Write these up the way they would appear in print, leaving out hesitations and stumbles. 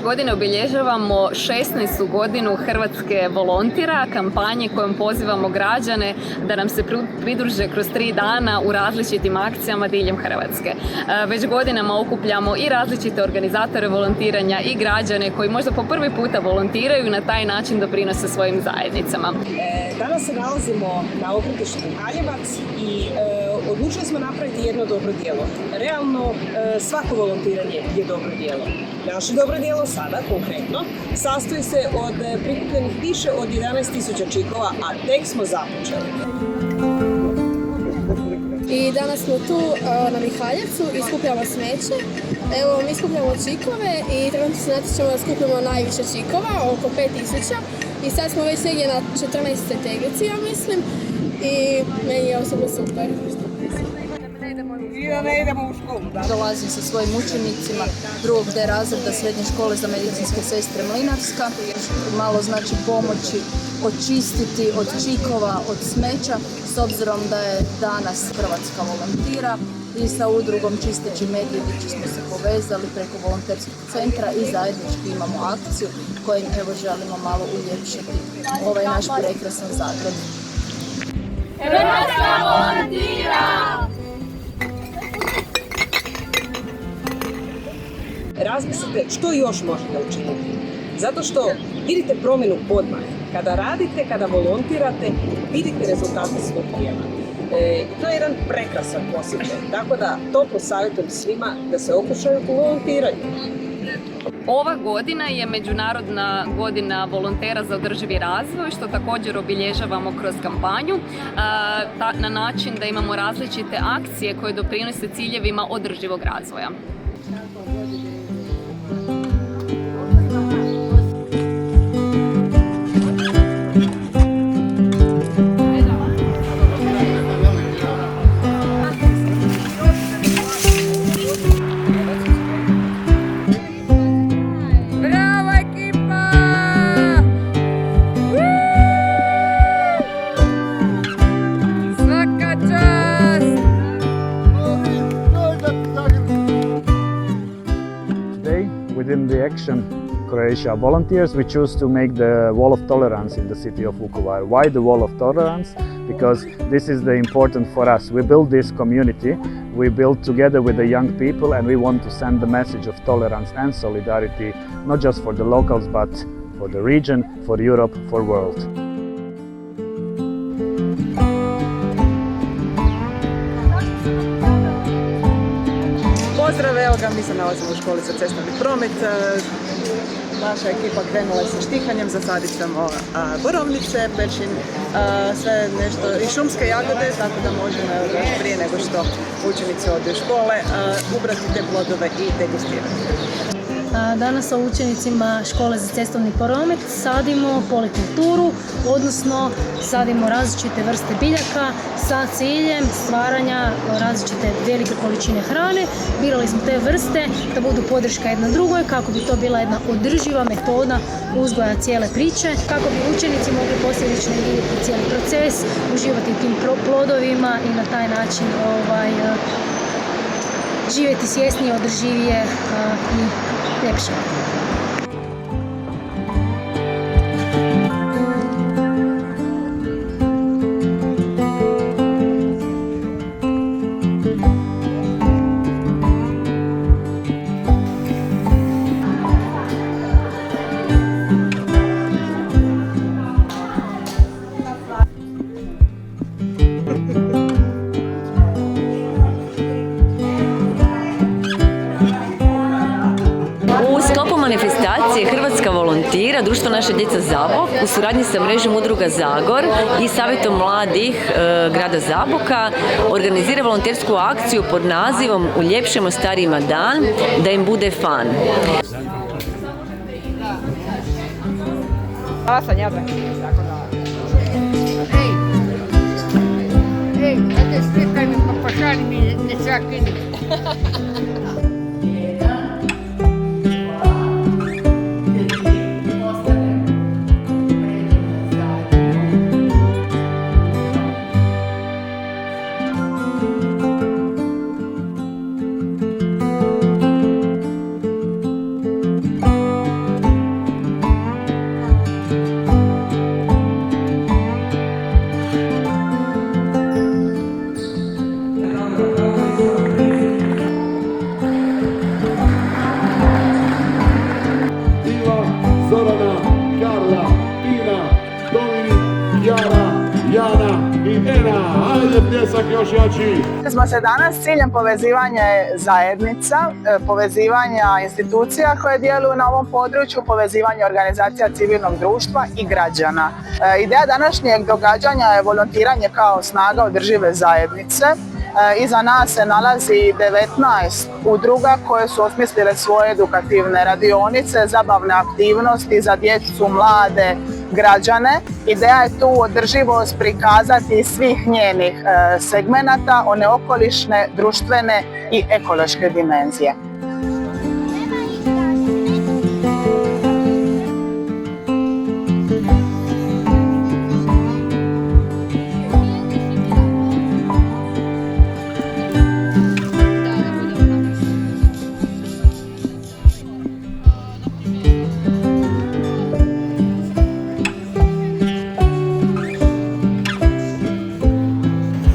godine obilježavamo 16. godinu Hrvatske volontira, kampanje kojom pozivamo građane da nam se pridruže kroz 3 dana u različitim akcijama diljem Hrvatske. Već godinama okupljamo i različite organizatore volontiranja i građane koji možda po prvi puta volontiraju i na taj način doprinose svojim zajednicama. Danas se nalazimo na okretištu Kraljevac i odlučili smo napraviti jedno dobro djelo. Realno, svako volontiranje je dobro djelo. Naše dobro djelo sada, konkretno, sastoji se od prikupljenih više od 11.000 čikova, a tek smo započeli. I danas smo tu na Mihaljevcu i skupljamo smeće. Evo, mi skupljamo čikove i trenutno se natječemo da skupljamo najviše čikova, oko 5.000. I sad smo već negdje na 14. teglici, ja mislim. I meni je osobno super. Ne idemo u školu, da. Dolazim sa svojim učenicima 2. D razreda Srednje škole za medicinske sestre Mlinarska. Malo znači pomoći očistiti od čikova, od smeća, s obzirom da je danas Hrvatska volontira i sa udrugom Čisteći Medvjedići smo se povezali preko volonterskog centra i zajednički imamo akciju kojim evo želimo malo uljepšati ovaj naš prekrasan Zagreb. Hrvatska volontira! Razmislite što još možete učiniti. Zato što vidite promjenu odmah. Kada radite, kada volontirate, vidite rezultate svog tijela. To je jedan prekrasan posjećaj. Tako da toplo savjetujem svima da se okušaju u volontiranju. Ova godina je Međunarodna godina volontera za održivi razvoj, što također obilježavamo kroz kampanju na način da imamo različite akcije koje doprinose ciljevima održivog razvoja. Within the action Croatia Volunteers, we choose to make the Wall of Tolerance in the city of Vukovar. Why the Wall of Tolerance? Because this is the important for us. We build this community, we build together with the young people, and we want to send the message of tolerance and solidarity, not just for the locals, but for the region, for Europe, for world. Pozdrav, evo ga, mi se nalazimo u školi za cestovni promet. Naša ekipa krenula je sa štihanjem, zasadit ćemo borovnice, pečin, sve nešto i šumske jagode, tako da možemo još prije nego što učenici odu u škole ubrati te plodove i degustirati. Danas sa učenicima škole za cestovni promet sadimo polikulturu, odnosno sadimo različite vrste biljaka sa ciljem stvaranja različite velike količine hrane. Birali smo te vrste da budu podrška jedna drugoj, kako bi to bila jedna održiva metoda uzgoja cijele priče, kako bi učenici mogli posljedično vidjeti cijeli proces, uživati u tim plodovima i na taj način živjeti svjesnije, održivije i ljepše. Manifestacije Hrvatska volontira, društvo Naša djeca Zabok u suradnji sa mrežom udruga Zagor i savjetom mladih grada Zaboka organizira volontersku akciju pod nazivom Uljepšemo starijima dan, da im bude fan. Ej, ajde slikaj mi pa pošalji mi dječakini. Ajde, pljesak još jači! Smo se danas s ciljem povezivanja zajednica, povezivanja institucija koje djeluju na ovom području, povezivanja organizacija civilnog društva i građana. Ideja današnjeg događanja je volontiranje kao snaga održive zajednice. Iza nas se nalazi 19 udruga koje su osmislile svoje edukativne radionice, zabavne aktivnosti za djecu, mlade, građane. Ideja je tu održivost prikazati svih njenih segmenata, one okolišne, društvene i ekološke dimenzije.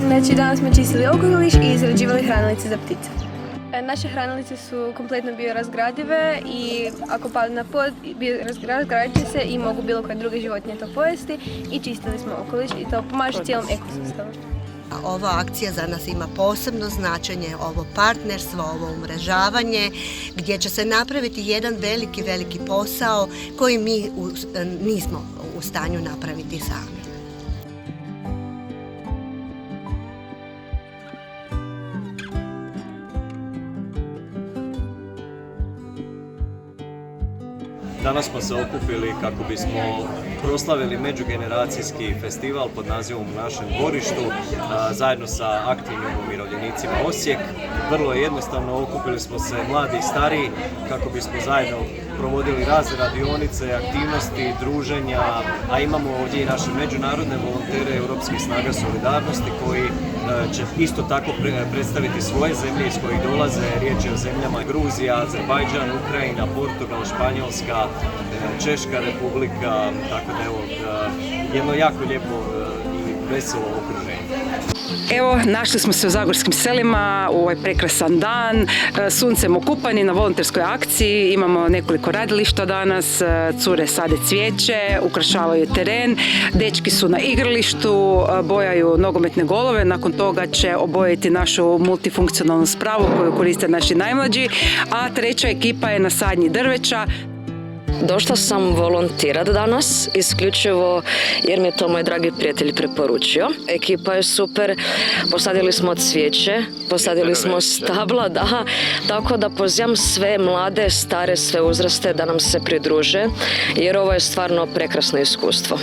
Znači, danas smo čistili okoliš i izrađivali hranilice za ptice. Naše hranilice su kompletno biorazgradive i ako padne na pod, razgradit će se i mogu bilo koje druge životinje to pojesti i čistili smo okoliš i to pomaže cijelom ekosustavu. Ova akcija za nas ima posebno značenje, ovo partnerstvo, ovo umrežavanje, gdje će se napraviti jedan veliki posao koji mi nismo u stanju napraviti sami. Danas smo se okupili kako bismo proslavili međugeneracijski festival pod nazivom U našem dvorištu zajedno sa aktivnim umirovljenicima Osijek. Vrlo je jednostavno, okupili smo se mladi i stariji kako bismo zajedno provodili razne radionice, aktivnosti, druženja, a imamo ovdje i naše međunarodne volontere Europskih snaga solidarnosti koji će isto tako predstaviti svoje zemlje iz kojih dolaze. Riječ je o zemljama Gruzija, Azerbajdžan, Ukrajina, Portugal, Španjolska, Češka republika, tako da evo jedno jako lijepo i veselo okruženje. Evo, našli smo se u zagorskim selima u ovaj prekrasan dan, suncem okupani na volonterskoj akciji, imamo nekoliko radilišta danas, cure sade cvijeće, ukrašavaju teren, dečki su na igralištu, bojaju nogometne golove, nakon toga će obojiti našu multifunkcionalnu spravu koju koriste naši najmlađi, a treća ekipa je na sadnji drveća. Došla sam volontirat danas, isključivo jer mi je to moj dragi prijatelj preporučio. Ekipa je super, posadili smo cvijeće, posadili smo stabla, da, tako da pozivam sve mlade, stare, sve uzraste da nam se pridruže, jer ovo je stvarno prekrasno iskustvo.